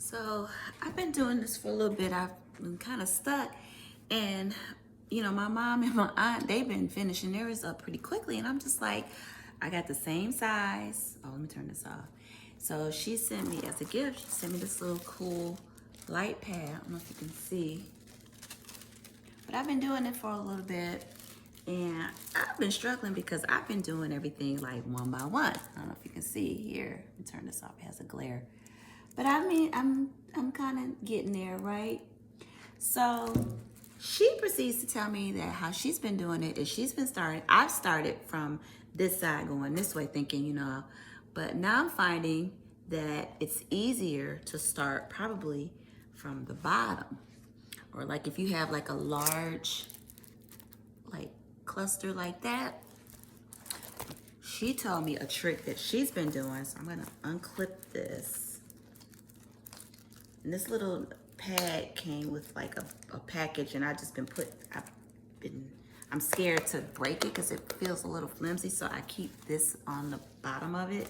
So I've been doing this for a little bit. I've been kind of stuck. And, my mom and my aunt, they've been finishing theirs up pretty quickly. And I'm just like, I got the same size. Oh, let me turn this off. So she sent me, as a gift, she sent me this little cool light pad. I don't know if you can see. But I've been doing it for a little bit. And I've been struggling because I've been doing everything like one by one. I don't know if you can see here. Let me turn this off. It has a glare. But I mean, I'm kind of getting there, right? So she proceeds to tell me that how she's been doing it is I've started from this side going this way thinking, but now I'm finding that it's easier to start probably from the bottom. Or like if you have like a large like cluster like that, she told me a trick that she's been doing. So I'm gonna unclip this. And this little pad came with like a package, and I'm scared to break it because it feels a little flimsy, so I keep this on the bottom of it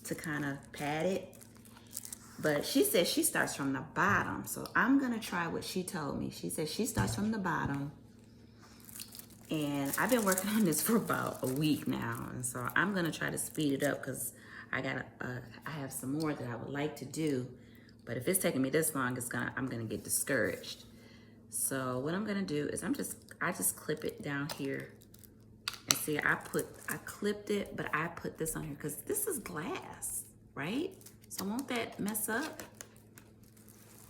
to kind of pad it. But she said she starts from the bottom, so I'm gonna try what she told me. She said she starts from the bottom, and I've been working on this for about a week now, and so I'm gonna try to speed it up because I have some more that I would like to do. But if it's taking me this long, I'm gonna get discouraged. So what I'm gonna do is I just clip it down here. And see, I clipped it, but I put this on here because this is glass, right? So won't that mess up?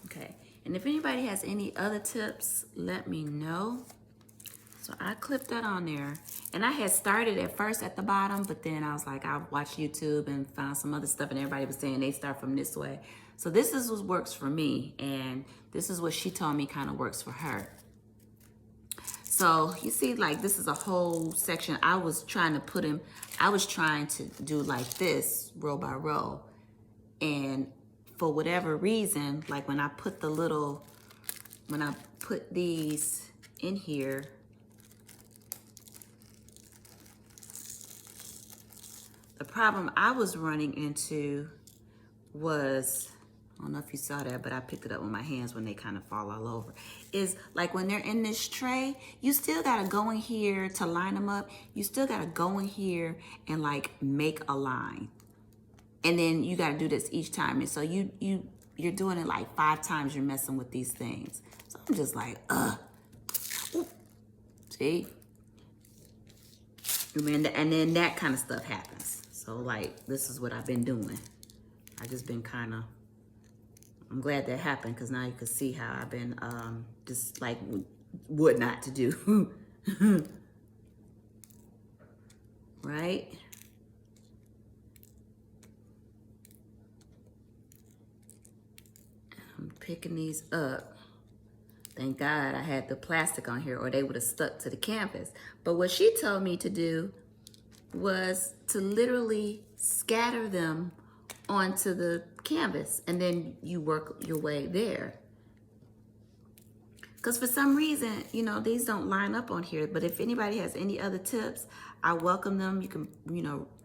Okay, and if anybody has any other tips, let me know. So I clipped that on there. And I had started at first at the bottom, but then I was like, I watched YouTube and found some other stuff, and everybody was saying they start from this way. So this is what works for me, and this is what she told me kind of works for her. So you see, like this is a whole section. I was trying to do like this, row by row. And for whatever reason, like when I put these in here, the problem I was running into was, I don't know if you saw that, but I picked it up with my hands when they kind of fall all over, is like when they're in this tray, you still gotta go in here to line them up. You still gotta go in here and like make a line. And then you gotta do this each time. And so you're doing it like 5 times, you're messing with these things. So I'm just like, Ooh. See? And then that kind of stuff happens. So like, this is what I've been doing. I just been I'm glad that happened because now you can see how I've been just like what not to do. Right? I'm picking these up. Thank God I had the plastic on here or they would have stuck to the canvas. But what she told me to do was to literally scatter them onto the canvas, and then you work your way there. Because for some reason, these don't line up on here. But if anybody has any other tips, I welcome them. You can,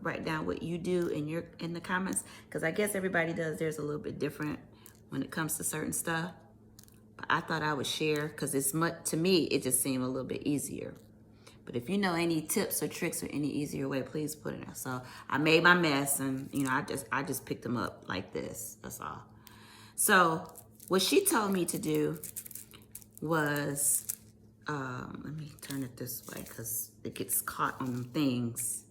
write down what you do in the comments. Because I guess everybody does theirs a little bit different when it comes to certain stuff. But I thought I would share because to me, it just seemed a little bit easier. But if you know any tips or tricks or any easier way, please put it in. So I made my mess, and I just picked them up like this. That's all. So what she told me to do was, let me turn it this way because it gets caught on them things.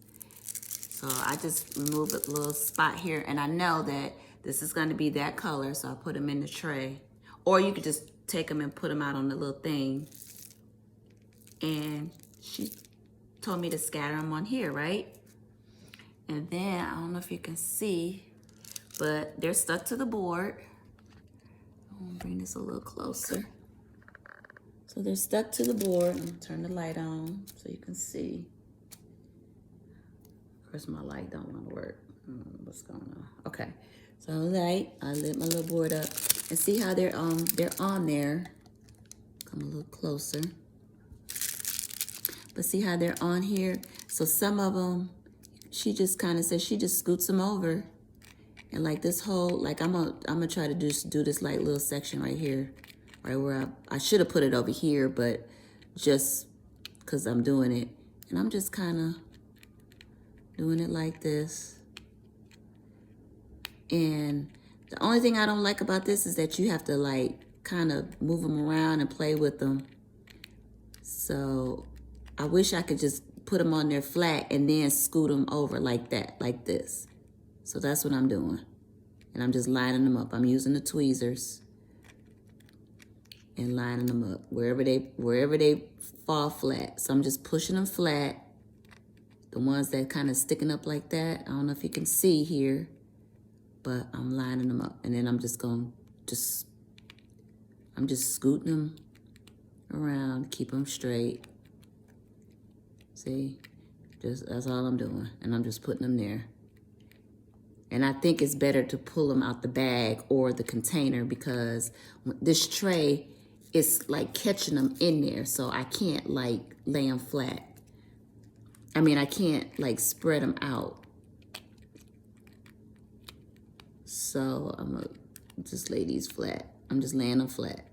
So I just remove a little spot here, and I know that this is going to be that color, so I put them in the tray. Or you could just take them and put them out on the little thing. And she told me to scatter them on here, right? And then, I don't know if you can see, but they're stuck to the board. I'm gonna bring this a little closer. So they're stuck to the board. I'm gonna turn the light on so you can see. Of course, my light don't wanna work. What's going on? Okay, so I lit my little board up. And see how they're on there. Come a little closer. But see how they're on here? So some of them, she just kind of says, she just scoots them over And like this whole, like I'm gonna try to do this like little section right here, right where I should have put it over here, but just because I'm doing it. And I'm just kind of doing it like this. And the only thing I don't like about this is that you have to like kind of move them around and play with them. So I wish I could just put them on there flat and then scoot them over like that, like this. So that's what I'm doing. And I'm just lining them up. I'm using the tweezers and lining them up wherever they fall flat. So I'm just pushing them flat. The ones that kind of sticking up like that, I don't know if you can see here, but I'm lining them up. And then I'm just scooting them around, keep them straight. See, that's all I'm doing. And I'm just putting them there. And I think it's better to pull them out the bag or the container because this tray is like catching them in there. So I can't like lay them flat. I mean, I can't like spread them out. So I'm gonna just lay these flat. I'm just laying them flat.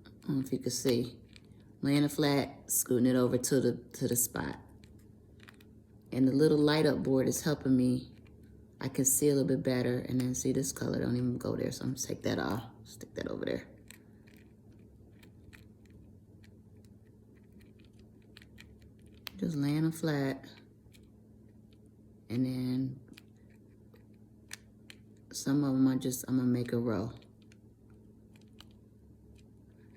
I don't know if you can see. Laying it flat, scooting it over to the spot. And the little light up board is helping me. I can see a little bit better, and then see this color don't even go there, so I'm gonna take that off, stick that over there. Just laying them flat, and then some of them I'm gonna make a row.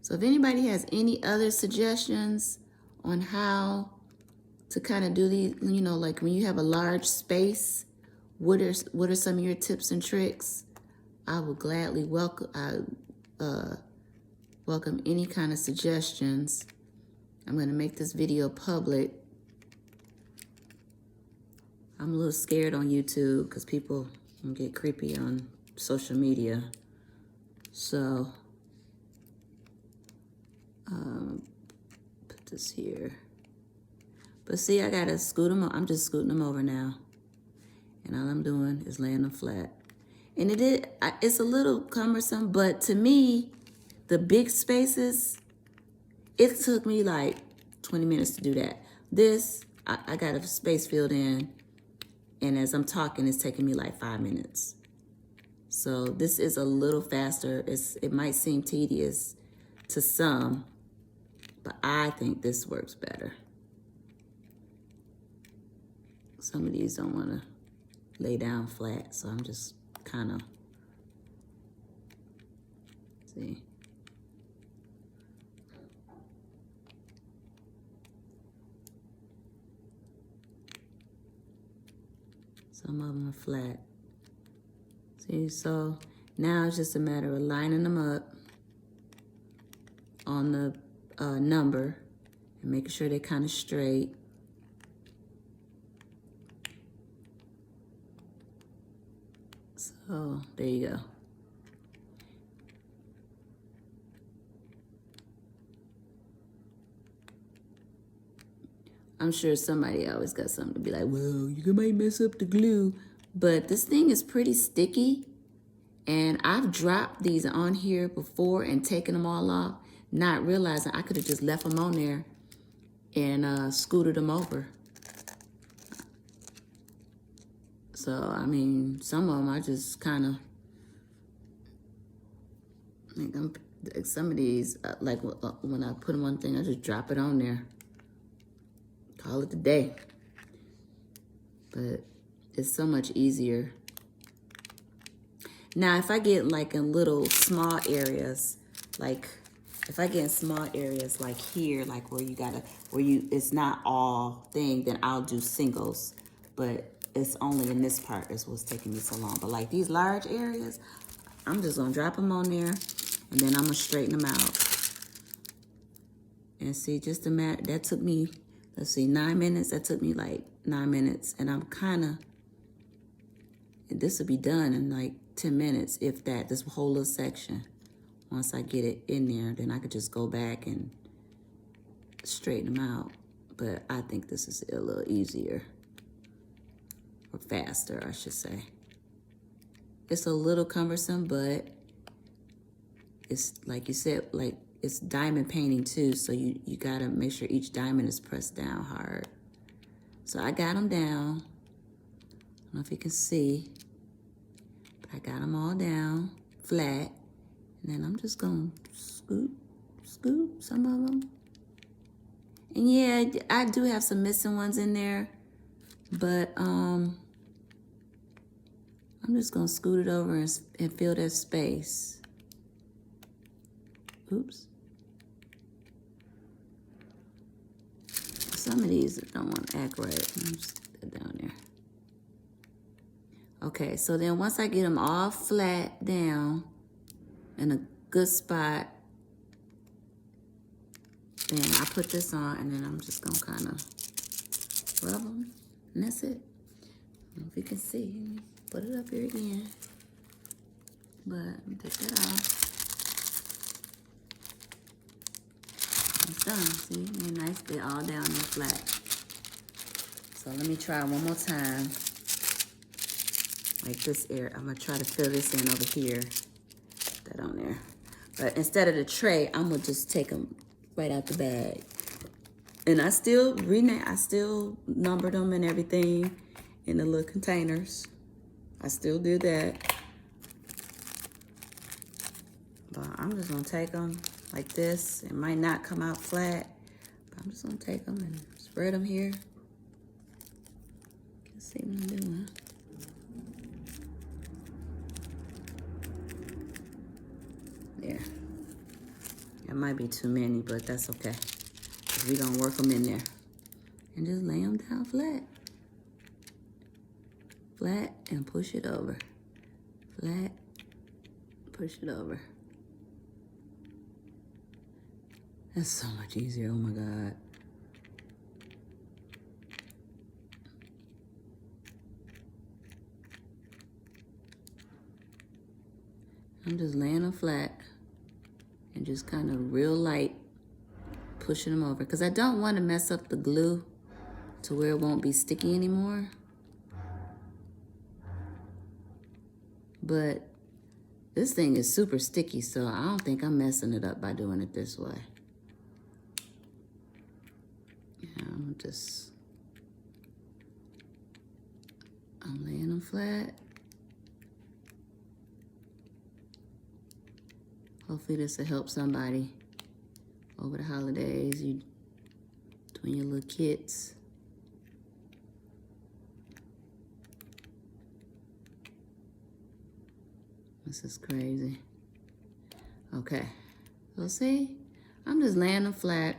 So if anybody has any other suggestions on how to kind of do these, you know, like when you have a large space, what are some of your tips and tricks? I would gladly welcome any kind of suggestions. I'm gonna make this video public. I'm a little scared on YouTube because people get creepy on social media. So put this here. But see, I gotta scoot them. I'm just scooting them over now. And all I'm doing is laying them flat. And it's a little cumbersome, but to me, the big spaces, it took me like 20 minutes to do that. This, I got a space filled in, and as I'm talking, it's taking me like 5 minutes. So this is a little faster. It might seem tedious to some, but I think this works better. Some of these don't want to lay down flat, so I'm just kind of, see. Some of them are flat. See, so now it's just a matter of lining them up on the number and making sure they're kind of straight. So there you go. I'm sure somebody always got something to be like, well, you might mess up the glue. But this thing is pretty sticky. And I've dropped these on here before and taken them all off, not realizing I could have just left them on there and scooted them over. So, I mean, some of them I just kind of, some of these, like when I put them on thing, I just drop it on there. Call it a day. But it's so much easier. Now, if I get like in little small areas, like if I get in small areas like here, like it's not all thing, then I'll do singles. But it's only in this part is what's taking me so long. But like these large areas, I'm just gonna drop them on there and then I'm gonna straighten them out. And see, just a matter, that took me, let's see, 9 minutes. That took me like 9 minutes. And I'm kind of, this will be done in like 10 minutes, if that, this whole little section. Once I get it in there, then I could just go back and straighten them out. But I think this is a little easier, or faster, I should say. It's a little cumbersome, but it's like you said, like it's diamond painting too, so you gotta make sure each diamond is pressed down hard. So I got them down. I don't know if you can see, but I got them all down flat. And then I'm just gonna scoop some of them. And yeah, I do have some missing ones in there, but I'm just gonna scoot it over and fill that space. Oops. Some of these don't want to act right. Let me just put that down there. Okay, so then once I get them all flat down in a good spot, then I put this on, and then I'm just gonna kind of rub them, and that's it. I don't know if you can see. Put it up here again. But let me take that off. It's done. See, they're nice. They're all down there flat. So let me try one more time. Like this area. I'm gonna try to fill this in over here. Put that on there. But instead of the tray, I'm gonna just take them right out the bag. And I still numbered them and everything in the little containers. I still do that. But I'm just gonna take them like this. It might not come out flat, but I'm just gonna take them and spread them here. You can see what I'm doing. There. It might be too many, but that's okay. We're gonna work them in there. And just lay them down flat. Flat and push it over. Flat, push it over. That's so much easier, oh my God. I'm just laying them flat and just kind of real light pushing them over, because I don't want to mess up the glue to where it won't be sticky anymore. But this thing is super sticky, so I don't think I'm messing it up by doing it this way. Yeah, I'm laying them flat. Hopefully this will help somebody over the holidays, you doing your little kits. This is crazy. Okay, so see, I'm just laying them flat.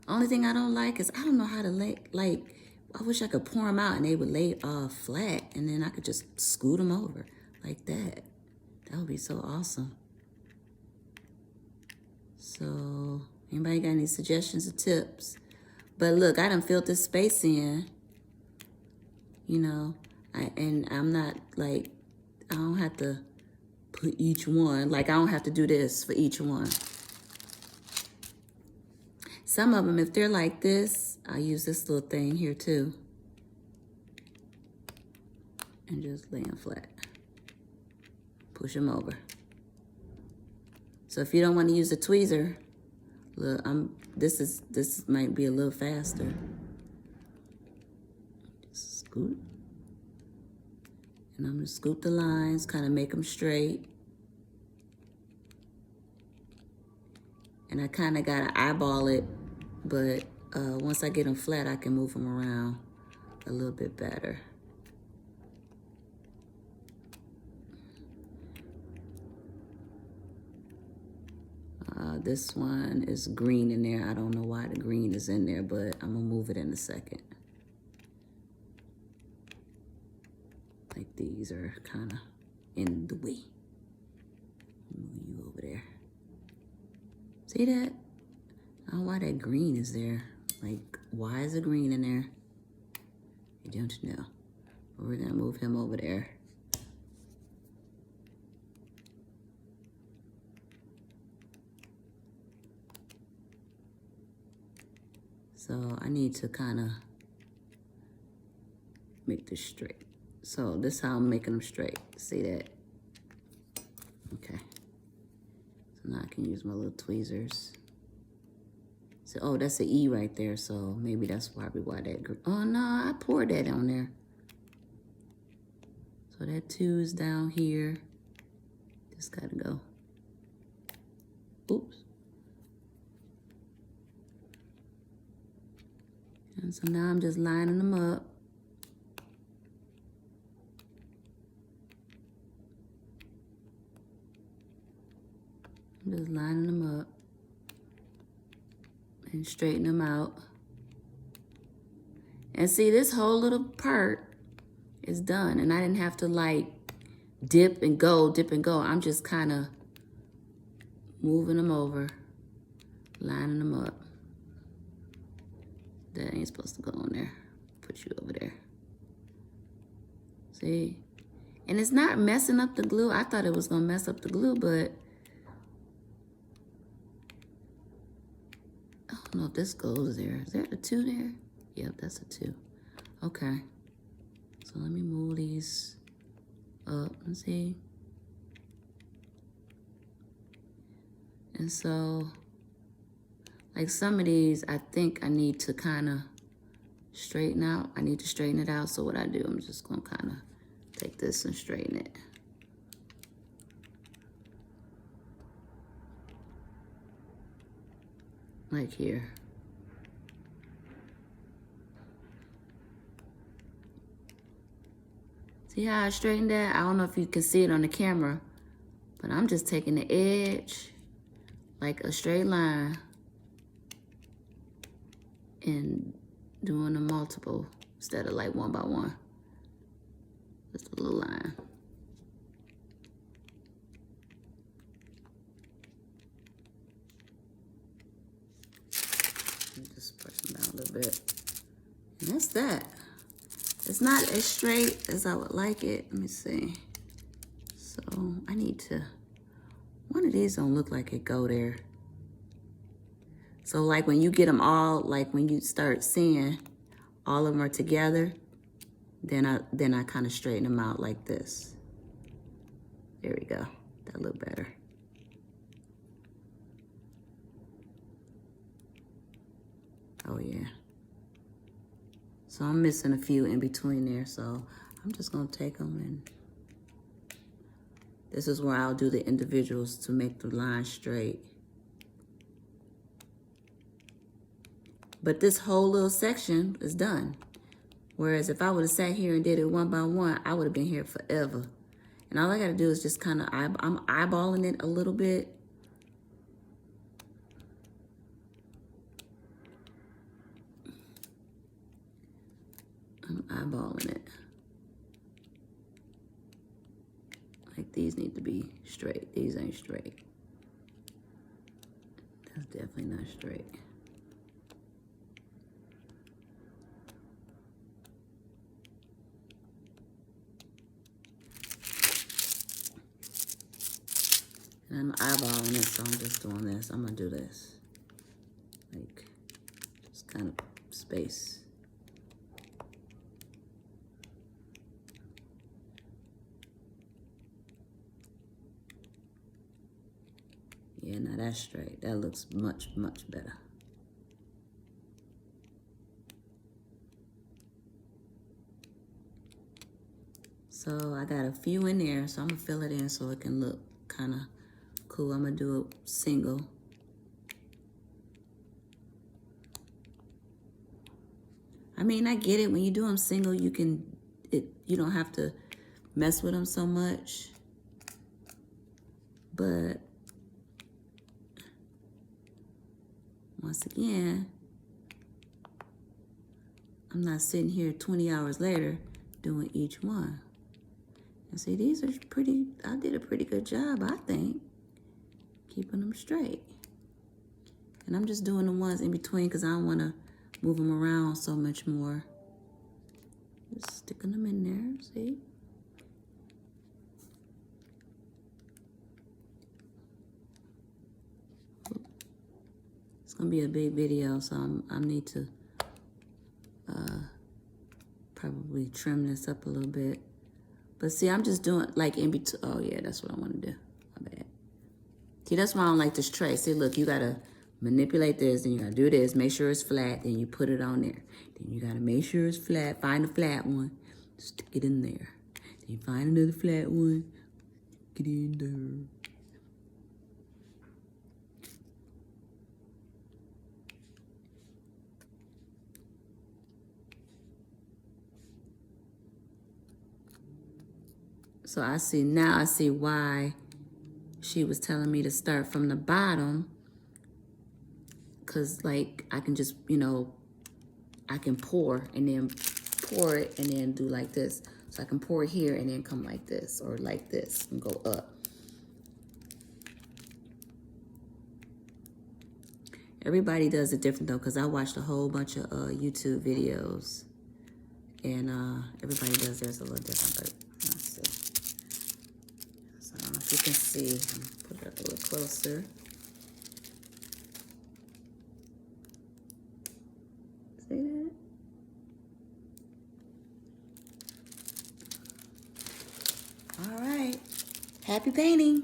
Only thing I don't like is I don't know how to lay, like, I wish I could pour them out and they would lay flat, and then I could just scoot them over like that. That would be so awesome. So, anybody got any suggestions or tips? But look, I done filled this space in, you know, and I'm not like, I don't have to put each one, like I don't have to do this for each one. Some of them, if they're like this, I use this little thing here too. And just lay them flat. Push them over. So if you don't want to use a tweezer, look, this might be a little faster. Just scoot. And I'm gonna scoop the lines, kind of make them straight. And I kind of gotta eyeball it, but once I get them flat, I can move them around a little bit better. This one is green in there. I don't know why the green is in there, but I'm gonna move it in a second. Like these are kind of in the way. Move you over there. See that? I don't know why that green is there. Like, why is the green in there? You don't know. But we're gonna move him over there. So I need to kind of make this straight. So this is how I'm making them straight. See that? Okay. So now I can use my little tweezers. So, oh, that's an E right there. So maybe that's probably why that. Oh no, I poured that on there. So that 2 is down here. Just gotta go. Oops. And so now I'm just lining them up. I'm just lining them up and straighten them out. And see, this whole little part is done, and I didn't have to like dip and go. I'm just kind of moving them over, lining them up. That ain't supposed to go on there. Put you over there. See? And it's not messing up the glue. I thought it was gonna mess up the glue, but I don't know if this goes there. Is there a 2 there? Yep, that's a 2. Okay. So let me move these up and see. And so, like some of these, I think I need to kind of straighten out. I need to straighten it out. So what I do, I'm just gonna kind of take this and straighten it. Like here. See how I straightened that? I don't know if you can see it on the camera, but I'm just taking the edge like a straight line and doing a multiple instead of like 1 by 1. Just a little line. Just push them down a little bit. And that's that. It's not as straight as I would like it. Let me see. So I need to, one of these don't look like it go there. So like when you get them all, like when you start seeing all of them are together, then I kind of straighten them out like this. There we go. That look better. Oh yeah. So I'm missing a few in between there, so I'm just gonna take them and this is where I'll do the individuals to make the line straight. But this whole little section is done. Whereas if I would have sat here and did it 1 by 1, I would have been here forever. And all I gotta do is just kind of, I'm eyeballing it a little bit. I'm eyeballing it. Like these need to be straight. These ain't straight. That's definitely not straight. And I'm eyeballing it, so I'm just doing this. I'm gonna do this. Like, just kind of space. Yeah, now that's straight. That looks much, much better. So I got a few in there, so I'm gonna fill it in so it can look kind of cool. I'm gonna do a single. I mean, I get it. When you do them single, you don't have to mess with them so much. But once again, I'm not sitting here 20 hours later doing each one. And see, these are pretty, I did a pretty good job, I think, keeping them straight. And I'm just doing the ones in between because I don't want to move them around so much more. Just sticking them in there, see? It's gonna be a big video, so I need to probably trim this up a little bit. But see, I'm just doing like in between. Oh yeah, that's what I want to do. My bad. See, that's why I don't like this tray. See, look, you gotta manipulate this, then you gotta do this, make sure it's flat, then you put it on there. Then you gotta make sure it's flat, find a flat one, stick it in there. Then you find another flat one, get it in there. So I see why she was telling me to start from the bottom, because like I can just, I can pour and then pour it and then do like this. So I can pour it here and then come like this or like this and go up. Everybody does it different though, because I watched a whole bunch of YouTube videos and everybody does theirs a little different, but let's see. So I don't know if you can see, put it up a little closer. See that? All right. Happy painting.